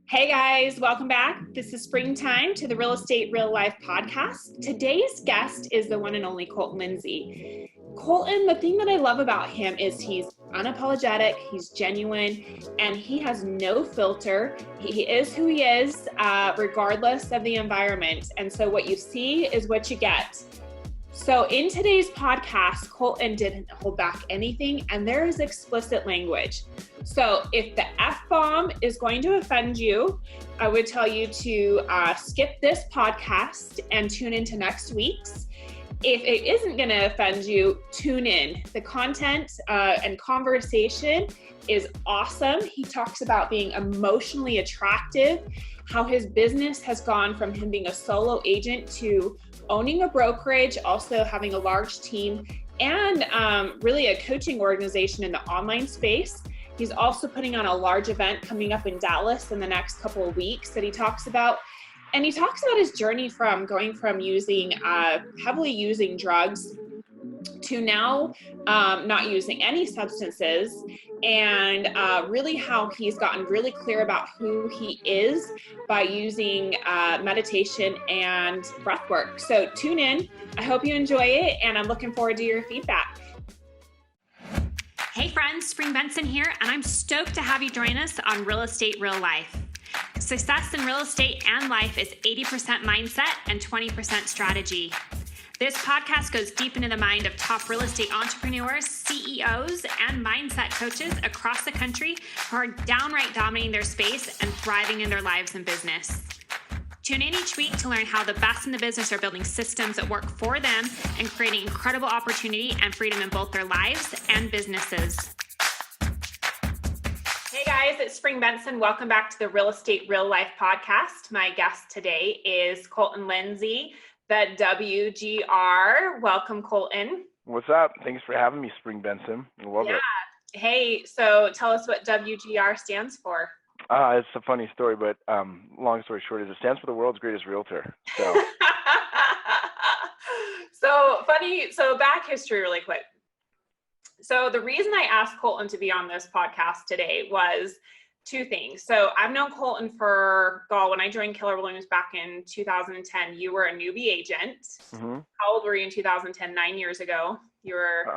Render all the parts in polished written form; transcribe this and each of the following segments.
Hey guys, welcome back. This is Springtime to the Real Estate Real Life podcast. Today's guest is the one and only Colton Lindsay. Colton, the thing that I love about him is he's unapologetic, he's genuine, and he has no filter. He is who he is, regardless of the environment. And so what you see is what you get. So in today's podcast, Colton didn't hold back anything, and there is explicit language. So if the F-bomb is going to offend you, I would tell you to skip this podcast and tune into next week's. If it isn't going to offend you, tune in. The content and conversation is awesome. He talks about being emotionally attractive, how his business has gone from him being a solo agent to owning a brokerage, also having a large team, and really a coaching organization in the online space. He's also putting on a large event coming up in Dallas in the next couple of weeks that he talks about. And he talks about his journey from going from using, heavily using drugs to now not using any substances, and really how he's gotten really clear about who he is by using meditation and breath work. So tune in. I hope you enjoy it, and I'm looking forward to your feedback. Hey friends, Bengtzen here, and I'm stoked to have you join us on Real Estate Real Life. Success in real estate and life is 80% mindset and 20% strategy. This podcast goes deep into the mind of top real estate entrepreneurs, CEOs, and mindset coaches across the country who are downright dominating their space and thriving in their lives and business. Tune in each week to learn how the best in the business are building systems that work for them and creating incredible opportunity and freedom in both their lives and businesses. Hey guys, it's Bengtzen. Welcome back to the Real Estate Real Life podcast. My guest today is Colton Lindsay, the WGR. Welcome, Colton. What's up? Thanks for having me, Bengtzen. I love it. Hey, so tell us what WGR stands for. It's a funny story, but long story short is it stands for the world's greatest realtor. So, So back history really quick. So the reason I asked Colton to be on this podcast today was two things. So I've known Colton when I joined Keller Williams back in 2010, you were a newbie agent. mm-hmm. How old were you in 2010? 9 years ago. You were...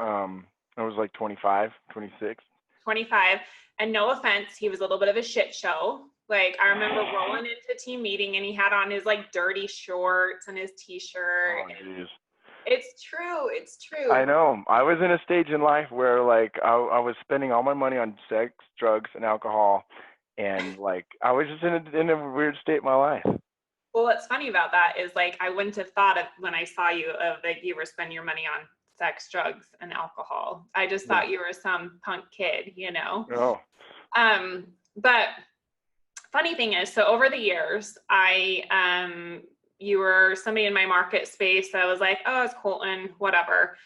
I was like 25, 26. 25. And no offense, he was a little bit of a shit show. Like, I remember rolling into team meeting and he had on his like dirty shorts and his t-shirt. Oh, geez. It's true. It's true. I know. I was in a stage in life where like I was spending all my money on sex, drugs, and alcohol. And like, I was just in a weird state in my life. Well, what's funny about that is like, I wouldn't have thought of when I saw you of like you were spending your money on sex, drugs, and alcohol. I just thought you were some punk kid, you know? Oh. But funny thing is, so over the years, you were somebody in my market space that was like, oh, it's Colton, whatever.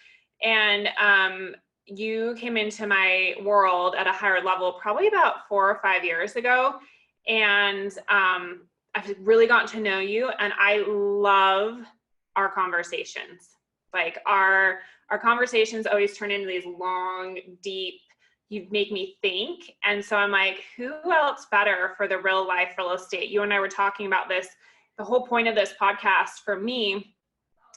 And you came into my world at a higher level probably about 4 or 5 years ago. And I've really gotten to know you, and I love our conversations. Like our conversations always turn into these long, deep, you make me think. And so I'm like, who else better for the real life real estate? You and I were talking about this. The whole point of this podcast for me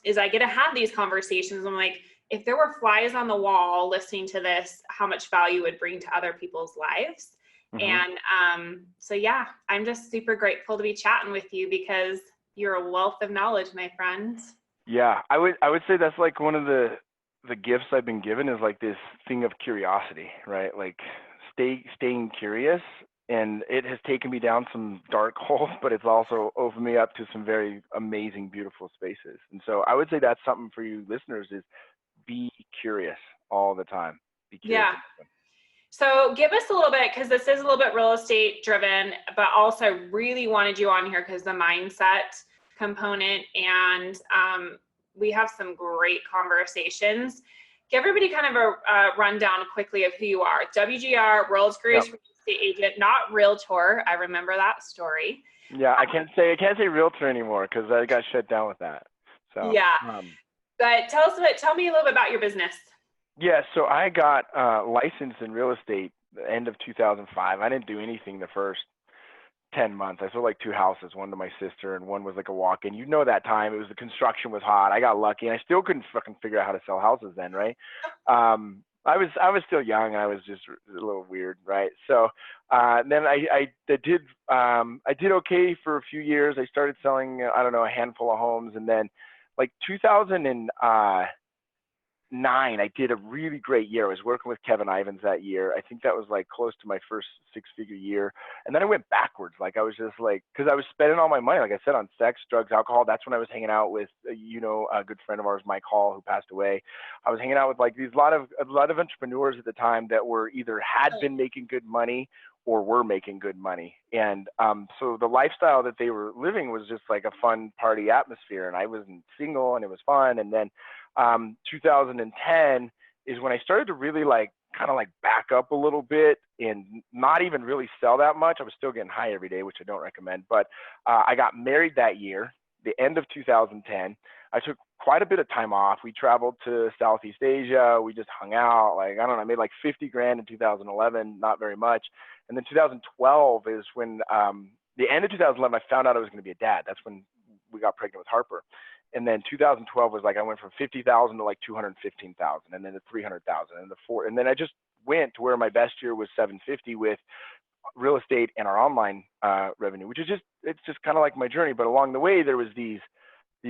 is I get to have these conversations. I'm like, if there were flies on the wall listening to this, how much value it would bring to other people's lives. Mm-hmm. And so, yeah, I'm just super grateful to be chatting with you because you're a wealth of knowledge, my friend. Yeah, I would say that's like one of the gifts I've been given is like this thing of curiosity, right? Like staying curious. And it has taken me down some dark holes, but it's also opened me up to some very amazing, beautiful spaces. And so I would say that's something for you listeners is be curious all the time. Be curious. Yeah. So give us a little bit, because this is a little bit real estate driven, but also I really wanted you on here because the mindset component, and we have some great conversations. Give everybody kind of a rundown quickly of who you are. WGR, World's Greatest Real Estate Agent, not Realtor. I remember that story. Yeah, I can't say Realtor anymore because I got shut down with that. So yeah, but tell me a little bit about your business. Yeah, so I got licensed in real estate the end of 2005. I didn't do anything the first 10 months. I sold like 2 houses, one to my sister and one was like a walk-in. You know, that time the construction was hot. I got lucky and I still couldn't fucking figure out how to sell houses then, right? I was still young and I was just a little weird, right? So then I did okay for a few years. I started selling, I don't know, a handful of homes, and then like 2009, I did a really great year. I was working with Kevin Ivins that year. I think that was like close to my first 6-figure year. And then I went backwards. Like I was just like, because I was spending all my money, like I said, on sex, drugs, alcohol. That's when I was hanging out with, a good friend of ours, Mike Hall, who passed away. I was hanging out with like a lot of entrepreneurs at the time that were either had been making good money or were making good money. And so the lifestyle that they were living was just like a fun party atmosphere. And I wasn't single and it was fun. And then 2010 is when I started to really kind of back up a little bit and not even really sell that much. I was still getting high every day, which I don't recommend, but I got married that year, the end of 2010. I took quite a bit of time off. We traveled to Southeast Asia. We just hung out. I don't know, I made like 50 grand in 2011, not very much. And then 2012 is when, the end of 2011, I found out I was going to be a dad. That's when we got pregnant with Harper. And then 2012 was I went from 50,000 to 215,000, and then to 300,000, and then I just went to where my best year was 750 with real estate and our online revenue, which is it's just kind of like my journey. But along the way, there was these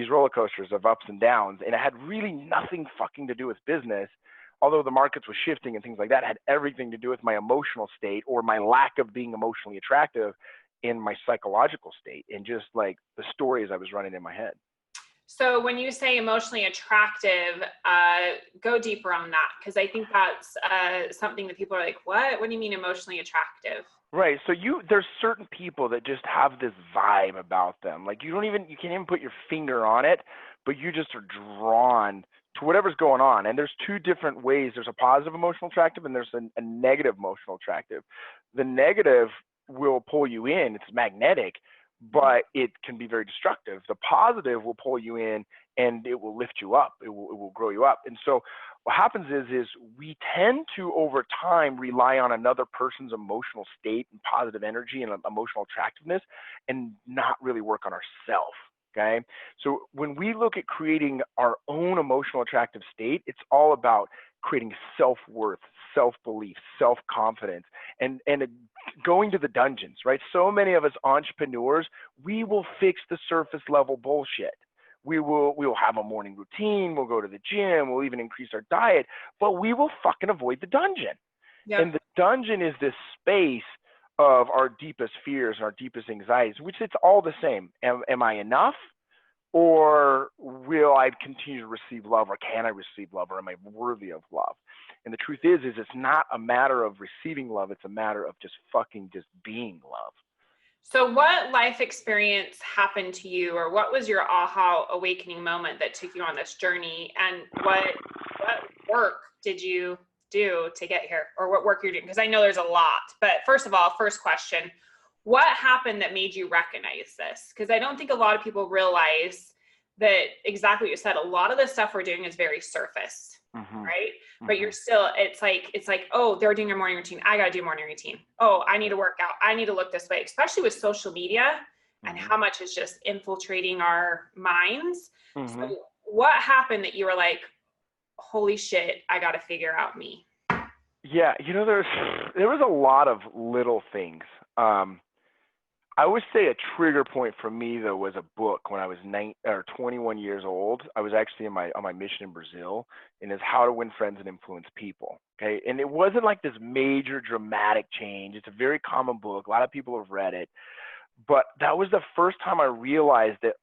roller coasters of ups and downs, and it had really nothing fucking to do with business. Although the markets were shifting and things like that, it had everything to do with my emotional state or my lack of being emotionally attractive in my psychological state and just like the stories I was running in my head. So when you say emotionally attractive, go deeper on that, because I think that's something that people are like, what? What do you mean emotionally attractive? Right. So there's certain people that just have this vibe about them. Like you can't even put your finger on it, but you just are drawn to whatever's going on. And there's 2 different ways. There's a positive emotional attractive and there's a negative emotional attractive. The negative will pull you in. It's magnetic, but it can be very destructive. The positive will pull you in and it will lift you up. It will grow you up. And so what happens is we tend to, over time, rely on another person's emotional state and positive energy and emotional attractiveness and not really work on ourselves. Okay. So when we look at creating our own emotional attractive state, it's all about creating self-worth, self-belief, self-confidence, and going to the dungeons, right? So many of us entrepreneurs, we will fix the surface level bullshit. We will have a morning routine. We'll go to the gym. We'll even increase our diet, but we will fucking avoid the dungeon. Yep. And the dungeon is this space of our deepest fears and our deepest anxieties, which it's all the same. Am I enough? Or will I continue to receive love, or can I receive love, or am I worthy of love? And the truth is it's not a matter of receiving love. It's a matter of just being love. So what life experience happened to you, or what was your aha awakening moment that took you on this journey? And what work did you do to get here, or what work you're doing? Because I know there's a lot, but first of all, first question, what happened that made you recognize this? Because I don't think a lot of people realize that exactly what you said. A lot of the stuff we're doing is very surface, right? Mm-hmm. But you're still, it's like, oh, they're doing their morning routine. I got to do morning routine. Oh, I need to work out. I need to look this way, especially with social media and how much is just infiltrating our minds. Mm-hmm. So what happened that you were like, holy shit, I got to figure out me? Yeah. There was a lot of little things. I would say a trigger point for me, though, was a book when I was 21 years old. I was actually on my mission in Brazil, and it's How to Win Friends and Influence People. Okay, and it wasn't like this major dramatic change. It's a very common book. A lot of people have read it, but that was the first time I realized that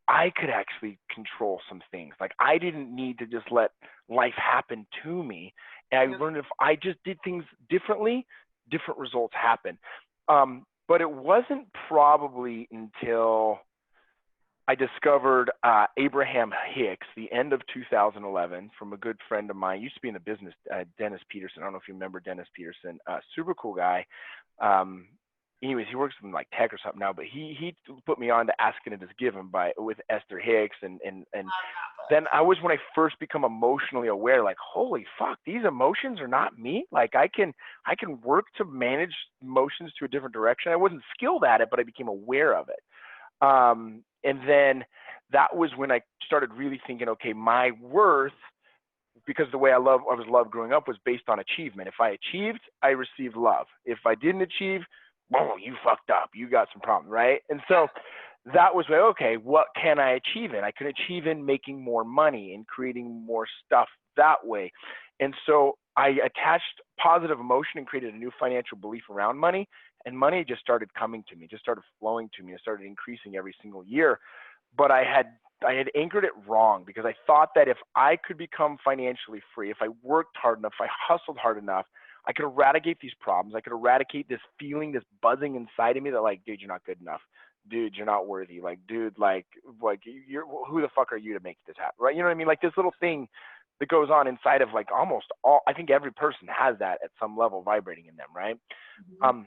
I could actually control some things. I didn't need to just let life happen to me. And I learned if I just did things differently, different results happen. But it wasn't probably until I discovered Abraham Hicks, the end of 2011, from a good friend of mine, used to be in the business, Dennis Peterson. I don't know if you remember Dennis Peterson, super cool guy. anyways, he works in like tech or something now, but he put me on to Asking It Is Given with Esther Hicks, and then I was, when I first become emotionally aware, like, holy fuck, these emotions are not me. Like I can work to manage emotions to a different direction. I wasn't skilled at it, but I became aware of it. And then that was when I started really thinking, okay, my worth, because the way I was loved growing up was based on achievement. If I achieved, I received love. If I didn't achieve, oh, you fucked up. You got some problems, right? And so that was like, okay, what can I achieve in? I can achieve in making more money and creating more stuff that way. And so I attached positive emotion and created a new financial belief around money, and money just started coming to me, just started flowing to me. It started increasing every single year. But I had anchored it wrong, because I thought that if I could become financially free, if I worked hard enough, if I hustled hard enough, I could eradicate these problems. I could eradicate this feeling, this buzzing inside of me that, like, dude, you're not good enough. Dude, you're not worthy. Like, dude, like you're, who the fuck are you to make this happen? Right? You know what I mean? Like this little thing that goes on inside of like almost all, I think every person has that at some level vibrating in them. Right. Mm-hmm.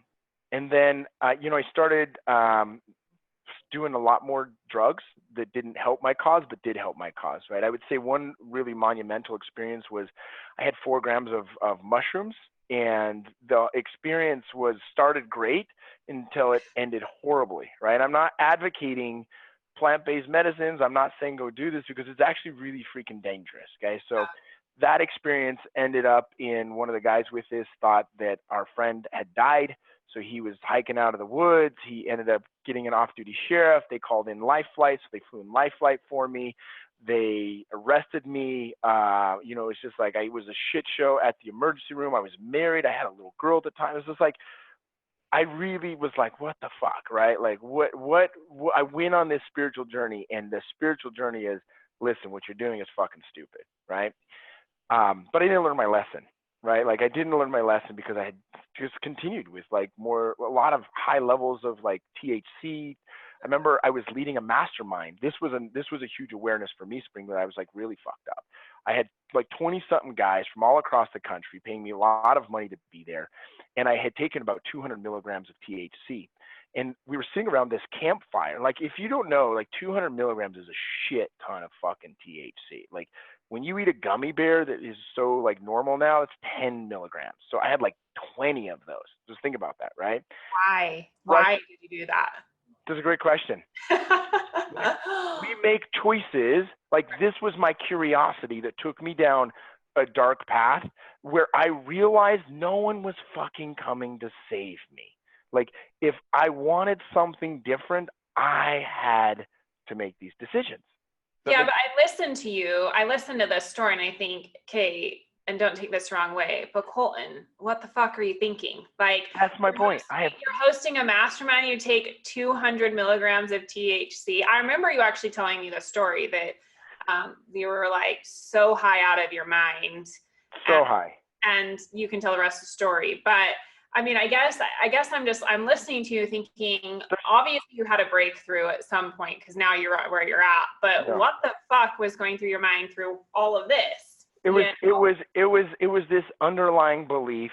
And then, you know, I started, doing a lot more drugs that didn't help my cause, but did help my cause, right? I would say one really monumental experience was I had 4 grams of mushrooms, and the experience started great until it ended horribly, right? I'm not advocating plant-based medicines. I'm not saying go do this, because it's actually really freaking dangerous, okay? So that experience ended up in one of the guys with this thought that our friend had died. So he was hiking out of the woods. He ended up getting an off-duty sheriff. They called in life flight, so they flew in life flight for me. They arrested me. You know, it's just like it was a shit show at the emergency room. I was married. I had a little girl at the time. It was just like, I really was like, what the fuck, right? Like, what I went on this spiritual journey, and the spiritual journey is, listen, what you're doing is fucking stupid, right? But I didn't learn my lesson. Right? Like I didn't learn my lesson because I had just continued with like a lot of high levels of like THC. I remember I was leading a mastermind. This was a huge awareness for me, Spring, that I was like really fucked up. I had like 20 something guys from all across the country paying me a lot of money to be there. And I had taken about 200 milligrams of THC. And we were sitting around this campfire. Like, if you don't know, like 200 milligrams is a shit ton of fucking THC. Like, when you eat a gummy bear that is so like normal now, it's 10 milligrams. So I had like 20 of those. Just think about that, right? Why? Why did you do that? That's a great question. We make choices. Like, this was my curiosity that took me down a dark path where I realized no one was fucking coming to save me. Like, if I wanted something different, I had to make these decisions. Yeah, but I listened to you. I listened to this story, and I think, okay, and don't take this the wrong way, but Colton, what the fuck are you thinking? Like, that's my point. You're hosting a mastermind. You take 200 milligrams of THC. I remember you actually telling me the story that you were like so high out of your mind. So high. And you can tell the rest of the story, but I mean, I guess I'm listening to you thinking, obviously you had a breakthrough at some point because now you're where you're at, but yeah. What the fuck was going through your mind through all of this? It was this underlying belief.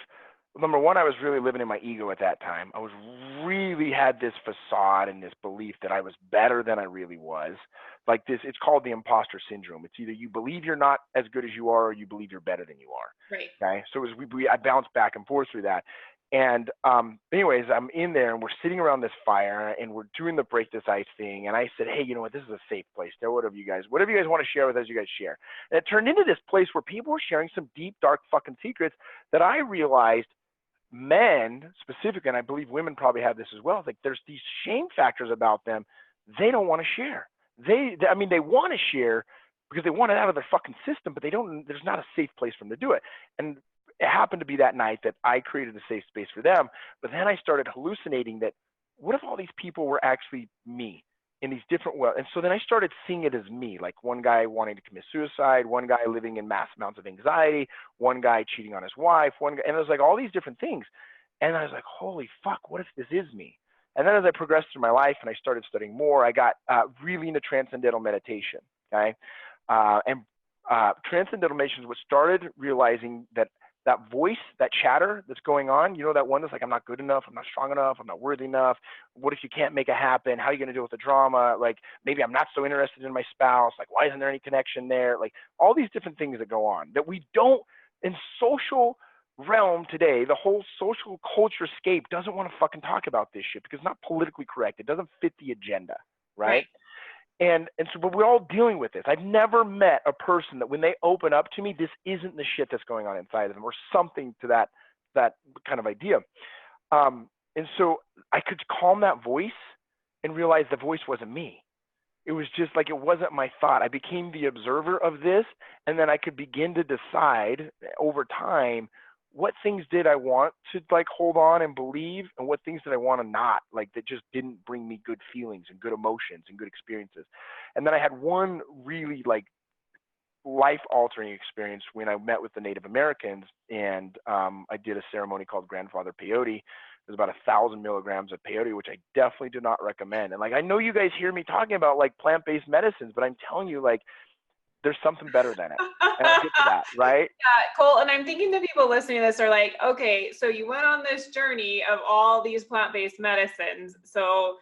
Number one, I was really living in my ego at that time. I really had this facade and this belief that I was better than I really was. Like this, it's called the Imposter Syndrome. It's either you believe you're not as good as you are, or you believe you're better than you are. Right. Okay. So I bounced back and forth through that. And anyways, I'm in there and we're sitting around this fire and we're doing the break this ice thing. And I said, hey, you know what? This is a safe place. Whatever you guys want to share with us, you guys share. And it turned into this place where people were sharing some deep, dark fucking secrets that I realized men specifically, and I believe women probably have this as well. Like there's these shame factors about them. They don't want to share. They want to share because they want it out of their fucking system, but there's not a safe place for them to do it. And it happened to be that night that I created a safe space for them. But then I started hallucinating that what if all these people were actually me in these different ways? And so then I started seeing it as me, like one guy wanting to commit suicide, one guy living in mass amounts of anxiety, one guy cheating on his wife, one guy, and it was like all these different things. And I was like, holy fuck, what if this is me? And then as I progressed through my life and I started studying more, I got really into transcendental meditation, okay? Transcendental meditation was what started realizing that that voice, that chatter that's going on, you know, that one that's like, I'm not good enough, I'm not strong enough, I'm not worthy enough. What if you can't make it happen? How are you going to deal with the drama? Like, maybe I'm not so interested in my spouse. Like, why isn't there any connection there? Like, all these different things that go on that we don't, in social realm today, the whole social culture scape doesn't want to fucking talk about this shit because it's not politically correct. It doesn't fit the agenda, right? And so, but we're all dealing with this. I've never met a person that when they open up to me, this isn't the shit that's going on inside of them or something to that kind of idea. And so I could calm that voice and realize the voice wasn't me. It was just like, it wasn't my thought. I became the observer of this, and then I could begin to decide over time, what things did I want to like hold on and believe, and what things did I want to not, like, that just didn't bring me good feelings and good emotions and good experiences. And then I had one really like life altering experience when I met with the Native Americans, and I did a ceremony called Grandfather Peyote. There's about 1,000 milligrams of peyote, which I definitely do not recommend. And like, I know you guys hear me talking about like plant-based medicines, but I'm telling you, like, there's something better than it. And I'll get to that, right? Yeah, Cole, and I'm thinking the people listening to this are like, okay, so you went on this journey of all these plant-based medicines. So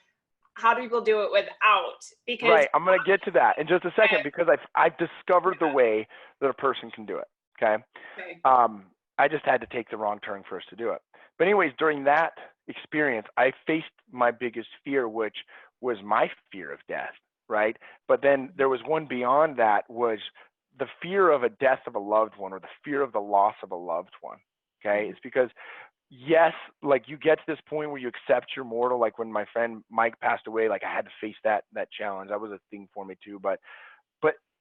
how do people do it without? Because right, I'm going to get to that in just a second, because I've discovered the way that a person can do it, okay? I just had to take the wrong turn first to do it. But anyways, during that experience, I faced my biggest fear, which was my fear of death, right? But then there was one beyond that, was the fear of a death of a loved one, or the fear of the loss of a loved one, okay? It's because, yes, like, you get to this point where you accept you're mortal. Like when my friend Mike passed away, like, I had to face that challenge. That was a thing for me too. But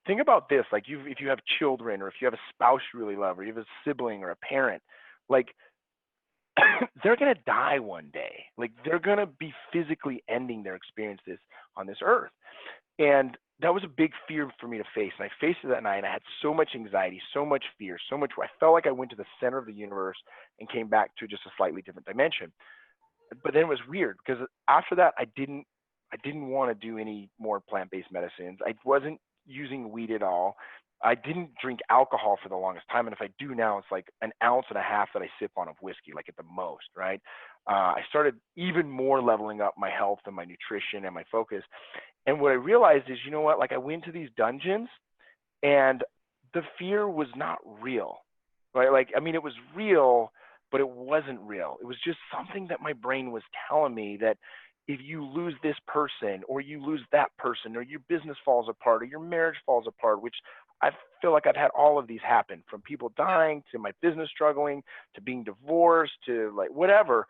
think about this, like, if you have children, or if you have a spouse you really love, or you have a sibling or a parent, like, they're going to die one day. Like, they're going to be physically ending their experiences on this earth. And that was a big fear for me to face. And I faced it that night, and I had so much anxiety, so much fear, so much where I felt like I went to the center of the universe and came back to just a slightly different dimension. But then it was weird, because after that, I didn't want to do any more plant-based medicines. I wasn't using weed at all. I didn't drink alcohol for the longest time. And if I do now, it's like 1.5 ounces that I sip on of whiskey, like at the most, right? I started even more leveling up my health and my nutrition and my focus. And what I realized is, you know what, like, I went to these dungeons, and the fear was not real, right? Like, I mean, it was real, but it wasn't real. It was just something that my brain was telling me, that if you lose this person, or you lose that person, or your business falls apart, or your marriage falls apart, which I feel like I've had all of these happen, from people dying to my business struggling to being divorced to like whatever,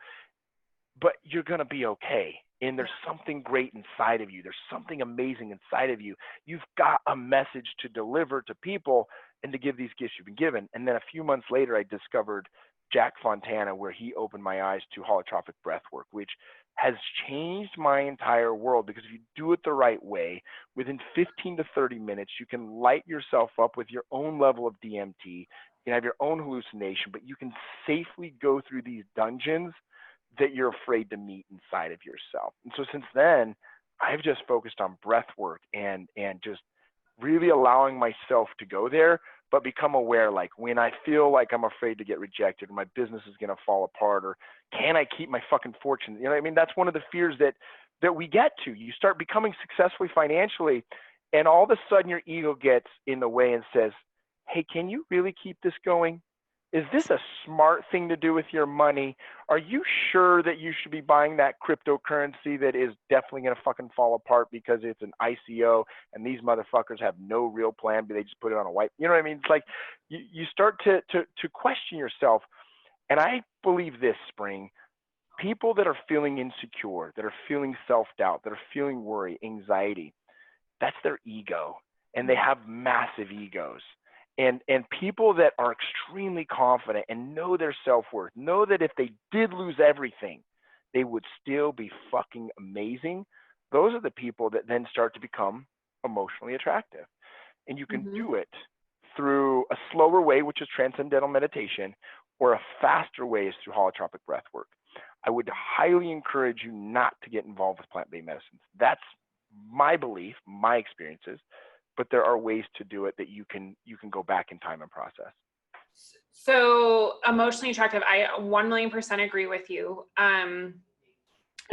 but you're going to be okay. And there's something great inside of you. There's something amazing inside of you. You've got a message to deliver to people and to give these gifts you've been given. And then a few months later, I discovered Jack Fontana, where he opened my eyes to holotropic breath work, which has changed my entire world. Because if you do it the right way, within 15 to 30 minutes, you can light yourself up with your own level of DMT. You can have your own hallucination, but you can safely go through these dungeons that you're afraid to meet inside of yourself. And so since then, I've just focused on breath work and just really allowing myself to go there, but become aware, like, when I feel like I'm afraid to get rejected, or my business is going to fall apart, or can I keep my fucking fortune? You know what I mean? That's one of the fears that we get to. You start becoming successfully financially, and all of a sudden your ego gets in the way and says, hey, can you really keep this going? Is this a smart thing to do with your money? Are you sure that you should be buying that cryptocurrency that is definitely going to fucking fall apart because it's an ICO and these motherfuckers have no real plan, but they just put it on a white, you know what I mean? It's like you start to question yourself. And I believe this, Spring, people that are feeling insecure, that are feeling self-doubt, that are feeling worry, anxiety, that's their ego, and they have massive egos. And people that are extremely confident and know their self-worth, know that if they did lose everything, they would still be fucking amazing. Those are the people that then start to become emotionally attractive. And you can do it through a slower way, which is transcendental meditation, or a faster way is through holotropic breath work. I would highly encourage you not to get involved with plant-based medicines. That's my belief, my experiences. But there are ways to do it that you can go back in time and process. So emotionally attractive, I 1,000,000% agree with you. I've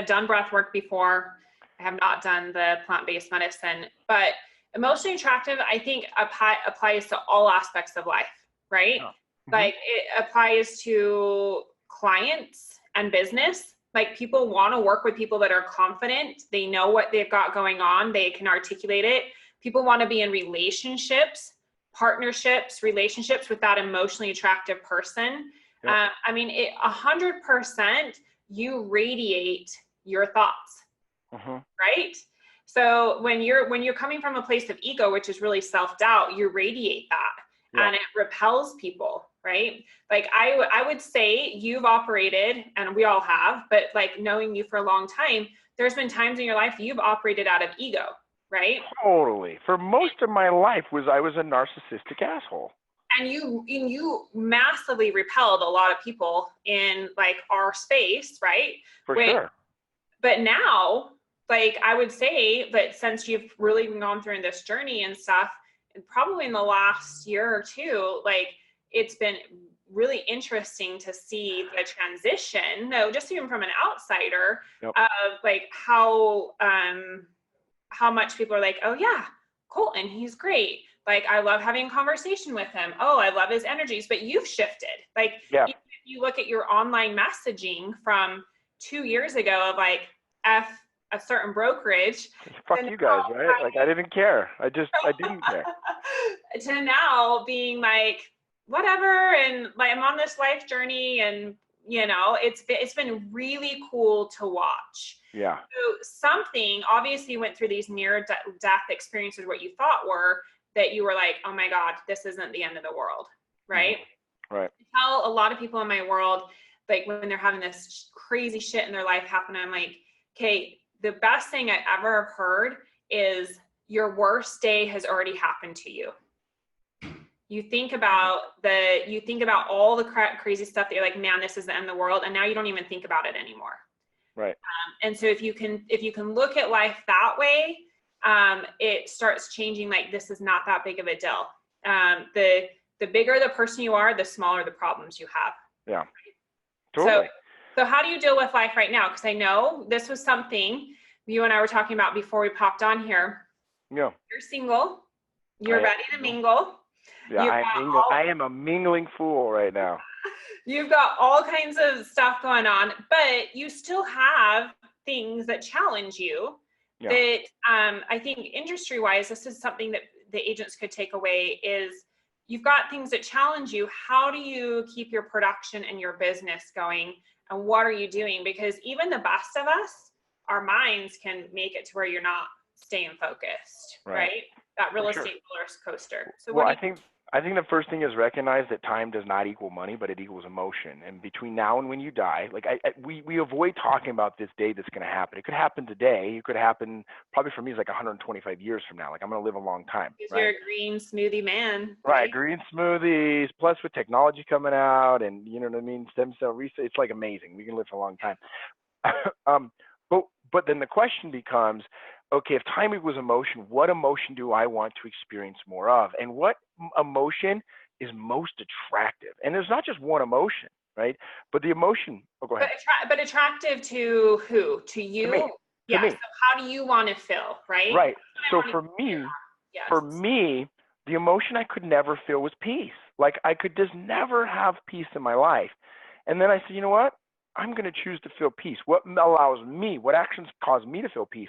done breath work before. I have not done the plant-based medicine, but emotionally attractive, I think applies to all aspects of life, right? Oh. Like it applies to clients and business. Like people want to work with people that are confident. They know what they've got going on. They can articulate it. People want to be in relationships, partnerships, relationships with that emotionally attractive person. Yep. I mean, 100%, you radiate your thoughts, right? So when you're coming from a place of ego, which is really self-doubt, you radiate that, and it repels people, right? Like I would say you've operated, and we all have, but like knowing you for a long time, there's been times in your life you've operated out of ego, right? Totally. For most of my life I was a narcissistic asshole. And you massively repelled a lot of people in like our space, right? For sure. But now, like I would say that since you've really gone through this journey and stuff, and probably in the last year or two, like it's been really interesting to see the transition, no, just even from an outsider, of like how much people are like, oh yeah, Colton, he's great. Like, I love having a conversation with him. Oh, I love his energies. But you've shifted. Like, even if you look at your online messaging from 2 years ago of like a certain brokerage. Fuck you guys, right? Like, I didn't care. I didn't care. To now being like, whatever. And like, I'm on this life journey, and you know, it's been really cool to watch. Yeah. So something, obviously you went through these near death experiences, what you thought were, that you were like, oh my God, this isn't the end of the world, right? Right. I tell a lot of people in my world, like when they're having this crazy shit in their life happen, I'm like, okay, the best thing I ever have heard is your worst day has already happened to you. You think about all the crazy stuff that you're like, man, this is the end of the world. And now you don't even think about it anymore. Right. And so if you can look at life that way, it starts changing. Like, this is not that big of a deal. The bigger the person you are, the smaller the problems you have. Yeah. Totally. So how do you deal with life right now? Because I know this was something you and I were talking about before we popped on here. Yeah. You're single. You're ready to mingle. Yeah, I am a mingling fool right now. You've got all kinds of stuff going on, but you still have things that challenge you. Yeah. That I think industry-wise, this is something that the agents could take away is you've got things that challenge you. How do you keep your production and your business going? And what are you doing? Because even the best of us, our minds can make it to where you're not staying focused, right? That real estate roller coaster. So well, I think the first thing is recognize that time does not equal money, but it equals emotion. And between now and when you die, like we avoid talking about this day that's going to happen. It could happen today. It could happen probably for me is like 125 years from now. Like I'm going to live a long time. Because you're a green smoothie man. Right. Green smoothies, plus with technology coming out and you know what I mean? Stem cell research. It's like amazing. We can live for a long time. But then the question becomes, okay, if time equals emotion, what emotion do I want to experience more of? And what emotion is most attractive? And there's not just one emotion, right? But the emotion, go ahead. But attractive to who? To you? To me. Yeah, to me. So how do you want to feel, right? Right. So for me, the emotion I could never feel was peace. Like I could just never have peace in my life. And then I said, you know what? I'm going to choose to feel peace. What allows me, what actions cause me to feel peace?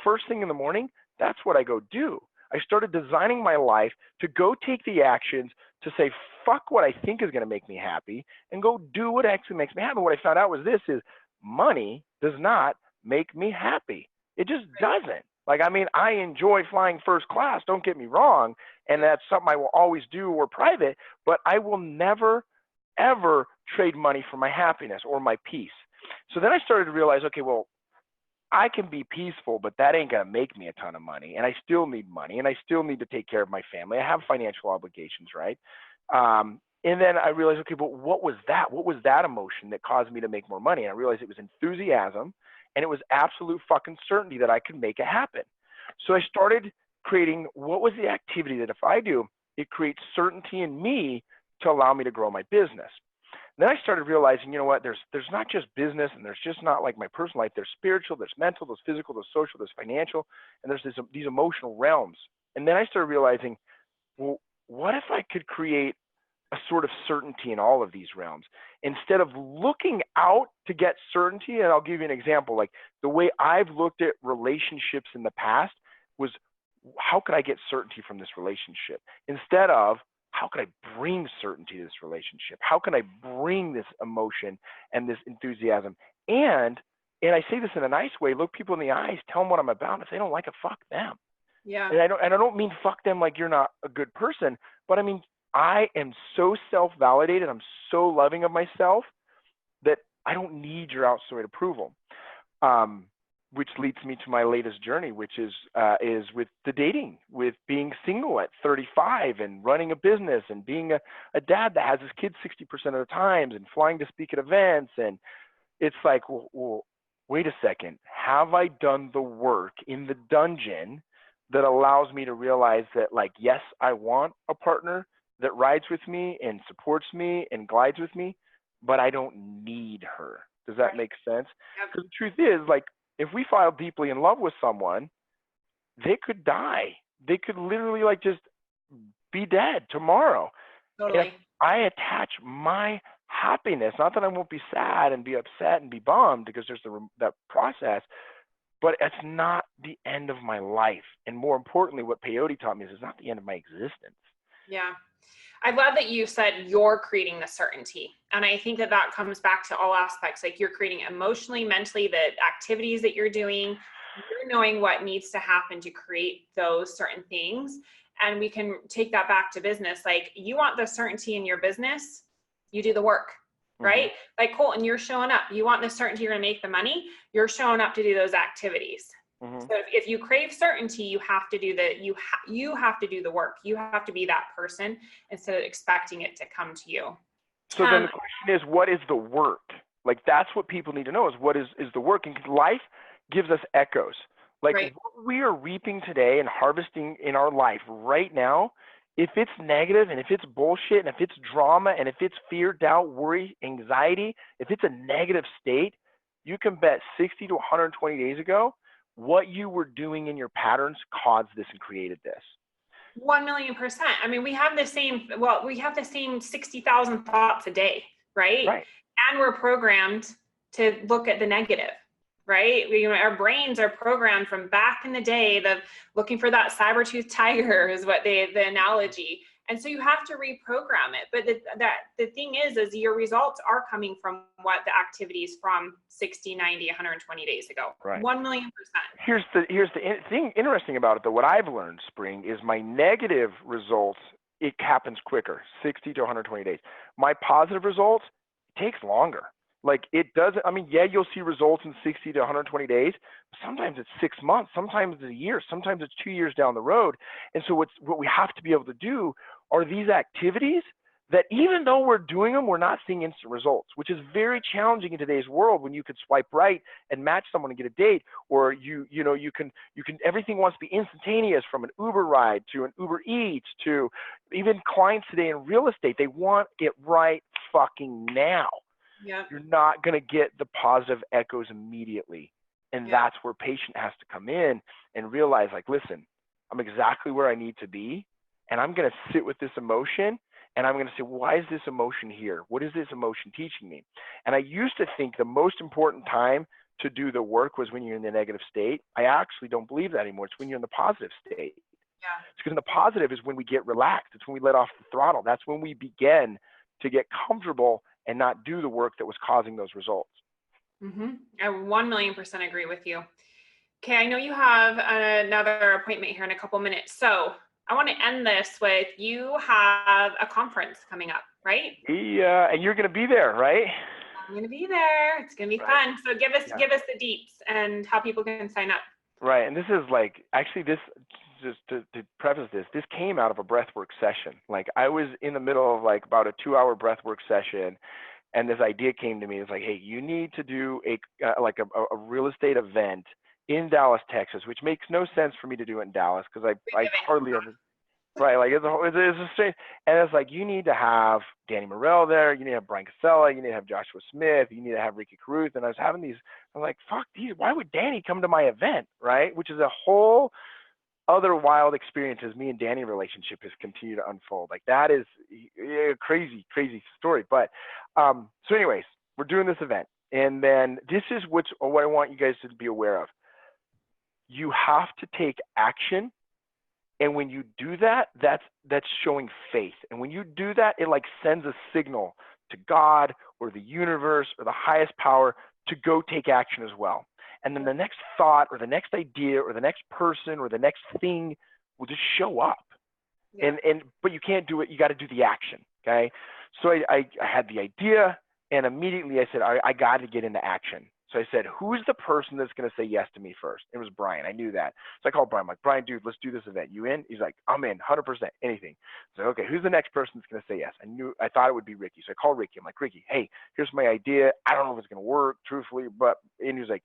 First thing in the morning, that's what I go do. I started designing my life to go take the actions to say, fuck what I think is going to make me happy and go do what actually makes me happy. What I found out was money does not make me happy. It just doesn't. Like, I mean, I enjoy flying first class, don't get me wrong. And that's something I will always do or private, but I will never, ever trade money for my happiness or my peace. So then I started to realize, okay, well, I can be peaceful, but that ain't going to make me a ton of money. And I still need money and I still need to take care of my family. I have financial obligations, right? And then I realized, okay, but what was that? What was that emotion that caused me to make more money? And I realized it was enthusiasm and it was absolute fucking certainty that I could make it happen. So I started creating what was the activity that if I do, it creates certainty in me to allow me to grow my business. And then I started realizing, you know what, there's not just business, and there's just not like my personal life. There's spiritual, there's mental, there's physical, there's social, there's financial, and there's these emotional realms. And then I started realizing, well, what if I could create a sort of certainty in all of these realms instead of looking out to get certainty? And I'll give you an example. Like the way I've looked at relationships in the past was, how could I get certainty from this relationship? Instead of, how can I bring certainty to this relationship? How can I bring this emotion and this enthusiasm? And I say this in a nice way, look people in the eyes, tell them what I'm about. If they don't like it, fuck them. Yeah. And I don't mean fuck them like you're not a good person, but I mean, I am so self-validated. I'm so loving of myself that I don't need your outside approval. Which leads me to my latest journey, which is with the dating, with being single at 35 and running a business and being a dad that has his kids 60% of the times and flying to speak at events. And it's like, well, wait a second. Have I done the work in the dungeon that allows me to realize that, like, yes, I want a partner that rides with me and supports me and glides with me, but I don't need her. Does that make sense? Because the truth is, like, if we fall deeply in love with someone, they could die. They could literally like just be dead tomorrow. Totally. If I attach my happiness, not that I won't be sad and be upset and be bummed, because there's that process, but it's not the end of my life. And more importantly, what peyote taught me is it's not the end of my existence. Yeah. I love that you said you're creating the certainty. And I think that that comes back to all aspects. Like you're creating emotionally, mentally, the activities that you're doing, you're knowing what needs to happen to create those certain things. And we can take that back to business. Like you want the certainty in your business, you do the work, right? Like Colton, you're showing up. You want the certainty you're going to make the money, you're showing up to do those activities. So if you crave certainty, you have to do you have to do the work. You have to be that person instead of expecting it to come to you. So then the question is, what is the work? Like that's what people need to know, is what is the work? And life gives us echoes. Like what we are reaping today and harvesting in our life right now, if it's negative and if it's bullshit and if it's drama and if it's fear, doubt, worry, anxiety, if it's a negative state, you can bet 60 to 120 days ago, what you were doing in your patterns caused this and created this. 1,000,000%. I mean, we have the same 60,000 thoughts a day, right? And we're programmed to look at the negative, right? Our brains are programmed from back in the day, looking for that saber-toothed tiger is what the analogy. And so you have to reprogram it. But the thing is your results are coming from what the activities from 60, 90, 120 days ago. 1,000,000%. Here's the thing interesting about it, though. What I've learned, Spring, is my negative results, it happens quicker, 60 to 120 days. My positive results, it takes longer. Like it doesn't, I mean, yeah, you'll see results in 60 to 120 days. Sometimes it's 6 months, sometimes it's a year, sometimes it's 2 years down the road. And so what we have to be able to do are these activities that even though we're doing them, we're not seeing instant results, which is very challenging in today's world when you could swipe right and match someone and get a date, or you can everything wants to be instantaneous, from an Uber ride to an Uber Eats to even clients today in real estate. They want it right fucking now. You're not going to get the positive echoes immediately. And that's where patient has to come in and realize, like, listen, I'm exactly where I need to be. And I'm going to sit with this emotion and I'm going to say, why is this emotion here? What is this emotion teaching me? And I used to think the most important time to do the work was when you're in the negative state. I actually don't believe that anymore. It's when you're in the positive state. It's because in the positive is when we get relaxed. It's when we let off the throttle. That's when we begin to get comfortable and not do the work that was causing those results. I 1,000,000% agree with you. Okay, I know you have another appointment here in a couple minutes. So I want to end this with, you have a conference coming up, right? Yeah, and you're going to be there, right? I'm going to be there. It's going to be fun. So give us the deets and how people can sign up. Right, and this is like, actually this, just to preface this came out of a breathwork session. Like I was in the middle of like about a 2-hour breathwork session, and this idea came to me. It's like, hey, you need to do a real estate event in Dallas, Texas, which makes no sense for me to do it in Dallas because I hardly ever. Right, like it's a strange, and it's like you need to have Danny Morell there, you need to have Brian Casella, you need to have Joshua Smith, you need to have Ricky Caruth, and I was having these, I'm like, fuck these, why would Danny come to my event, right? Which is a whole other wild experience as me and Danny relationship has continued to unfold. Like that is a crazy, crazy story. But so anyways, we're doing this event, and then this is what I want you guys to be aware of. You have to take action. And when you do that, that's showing faith. And when you do that, it like sends a signal to God or the universe or the highest power to go take action as well. And then the next thought or the next idea or the next person or the next thing will just show up. Yeah. But you can't do it. You got to do the action. Okay. So I had the idea, and immediately I said, I got to get into action. So I said, who's the person that's going to say yes to me first? It was Brian. I knew that. So I called Brian. I'm like, Brian, dude, let's do this event. You in? He's like, I'm in, 100%, anything. So, okay, who's the next person that's going to say yes? I thought it would be Ricky. So I called Ricky. I'm like, Ricky, hey, here's my idea. I don't know if it's going to work, truthfully, and he was like,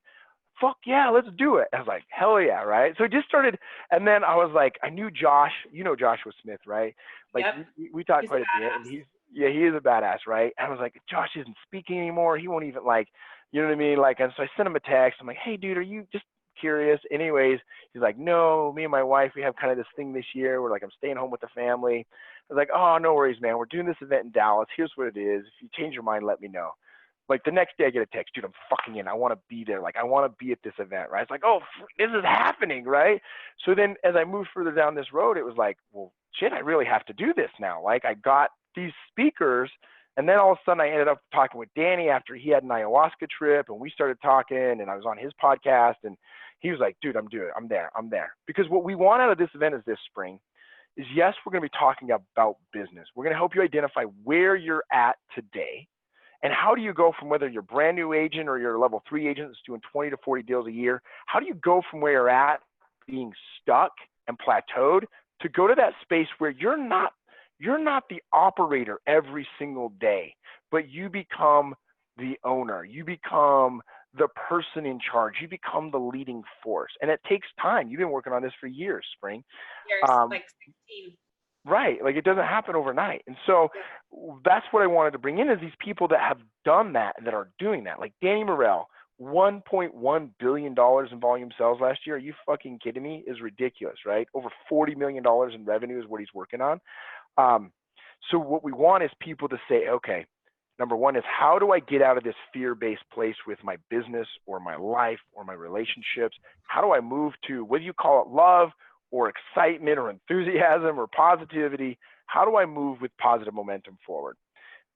fuck yeah, let's do it. I was like, hell yeah, right? So it just started, and then I was like, I knew Josh. You know Joshua Smith, right? Like, yep. we talked quite a bit, and he is a badass, right? And I was like, Josh isn't speaking anymore. He won't even like, you know what I mean? Like, and so I sent him a text. I'm like, hey, dude, are you just curious? Anyways, he's like, no, me and my wife, we have kind of this thing this year where like I'm staying home with the family. I was like, oh, no worries, man. We're doing this event in Dallas. Here's what it is. If you change your mind, let me know. Like the next day I get a text, dude, I'm fucking in. I want to be there. Like I want to be at this event, right? It's like, oh, this is happening, right? So then as I moved further down this road, it was like, well, shit, I really have to do this now. Like I got these speakers. And then all of a sudden I ended up talking with Danny after he had an ayahuasca trip, and we started talking, and I was on his podcast, and he was like, dude, I'm there. Because what we want out of this event is this spring is, yes, we're going to be talking about business. We're going to help you identify where you're at today and how do you go from whether you're a brand new agent or you're a level 3 agent that's doing 20 to 40 deals a year. How do you go from where you're at being stuck and plateaued to go to that space where you're not the operator every single day, but you become the owner. You become the person in charge. You become the leading force. And it takes time. You've been working on this for years, Spring. Years, like 16. Right. Like it doesn't happen overnight. And so that's what I wanted to bring in, is these people that have done that and that are doing that. Like Danny Morell, $1.1 billion in volume sales last year. Are you fucking kidding me? Is ridiculous, right? Over $40 million in revenue is what he's working on. So what we want is people to say, okay, number one is, how do I get out of this fear-based place with my business or my life or my relationships? How do I move to, whether you call it love or excitement or enthusiasm or positivity, how do I move with positive momentum forward?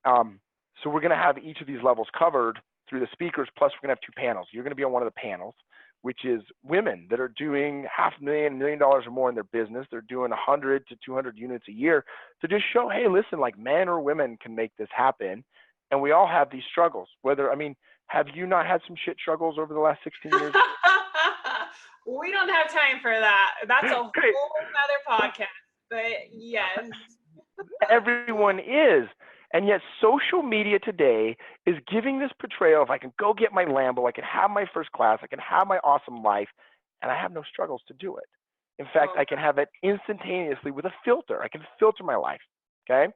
So we're going to have each of these levels covered through the speakers, plus we're going to have 2 panels. You're going to be on one of the panels, which is women that are doing $500,000, $1 million or more in their business. They're doing 100 to 200 units a year to just show, hey, listen, like men or women can make this happen. And we all have these struggles. Have you not had some shit struggles over the last 16 years? We don't have time for that. That's a whole other podcast, but yes. Everyone is. And yet social media today is giving this portrayal of, I can go get my Lambo, I can have my first class, I can have my awesome life, and I have no struggles to do it. In fact, I can have it instantaneously with a filter. I can filter my life, okay?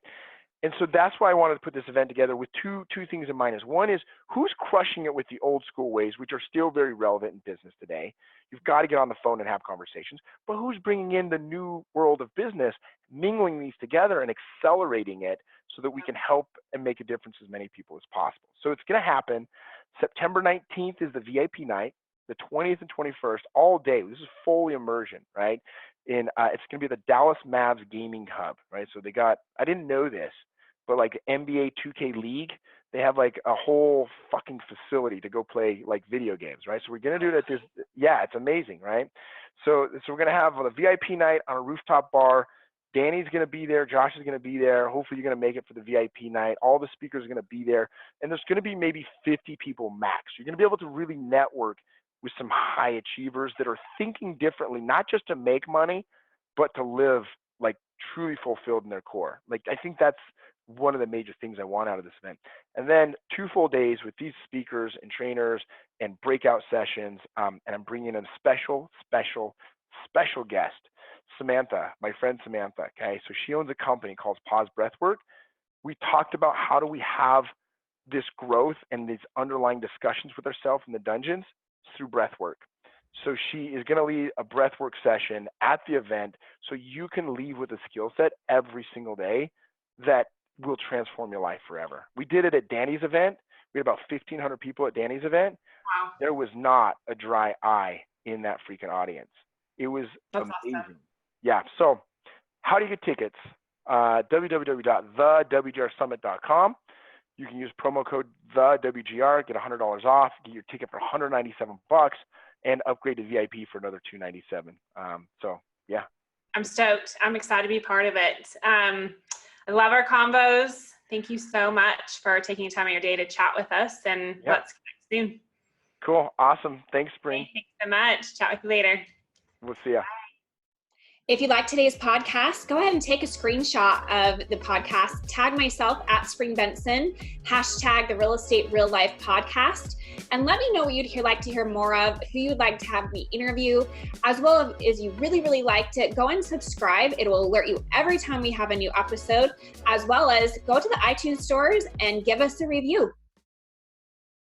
And so that's why I wanted to put this event together with two things in mind. Is one is, who's crushing it with the old school ways, which are still very relevant in business today. You've got to get on the phone and have conversations. But who's bringing in the new world of business, mingling these together and accelerating it so that we can help and make a difference as many people as possible. So it's going to happen. September 19th is the VIP night. The 20th and 21st, all day. This is full immersion, right? It's going to be the Dallas Mavs Gaming Hub, right? So they got, I didn't know this, but like NBA 2K League, they have like a whole fucking facility to go play like video games, right? So we're going to do it at this, yeah, it's amazing, right? So we're going to have a VIP night on a rooftop bar. Danny's going to be there. Josh is going to be there. Hopefully you're going to make it for the VIP night. All the speakers are going to be there. And there's going to be maybe 50 people max. You're going to be able to really network with some high achievers that are thinking differently, not just to make money, but to live like truly fulfilled in their core. Like, I think that's one of the major things I want out of this event. And then 2 full days with these speakers and trainers and breakout sessions. And I'm bringing in a special guest. Samantha, my friend Samantha, okay? So she owns a company called Pause Breathwork. We talked about how do we have this growth and these underlying discussions with ourselves in the dungeons through breathwork. So she is going to lead a breathwork session at the event so you can leave with a skill set every single day that will transform your life forever. We did it at Danny's event. We had about 1,500 people at Danny's event. Wow. There was not a dry eye in that freaking audience. It was That's amazing. awesome. Yeah. So how do you get tickets? www.thewgrsummit.com. You can use promo code THEWGR, get $100 off, get your ticket for $197, and upgrade to VIP for another $297. So yeah. I'm stoked. I'm excited to be part of it. I love our combos. Thank you so much for taking time of your day to chat with us, and let's connect soon. Cool. Awesome. Thanks, Spring. Okay, thanks so much. Chat with you later. We'll see ya. If you like today's podcast, go ahead and take a screenshot of the podcast, tag myself at Spring Bengtzen, hashtag the Real Estate Real Life Podcast, and let me know what you'd like to hear more of, who you'd like to have me interview, as well as you really, really liked it. Go and subscribe. It will alert you every time we have a new episode, as well as go to the iTunes stores and give us a review.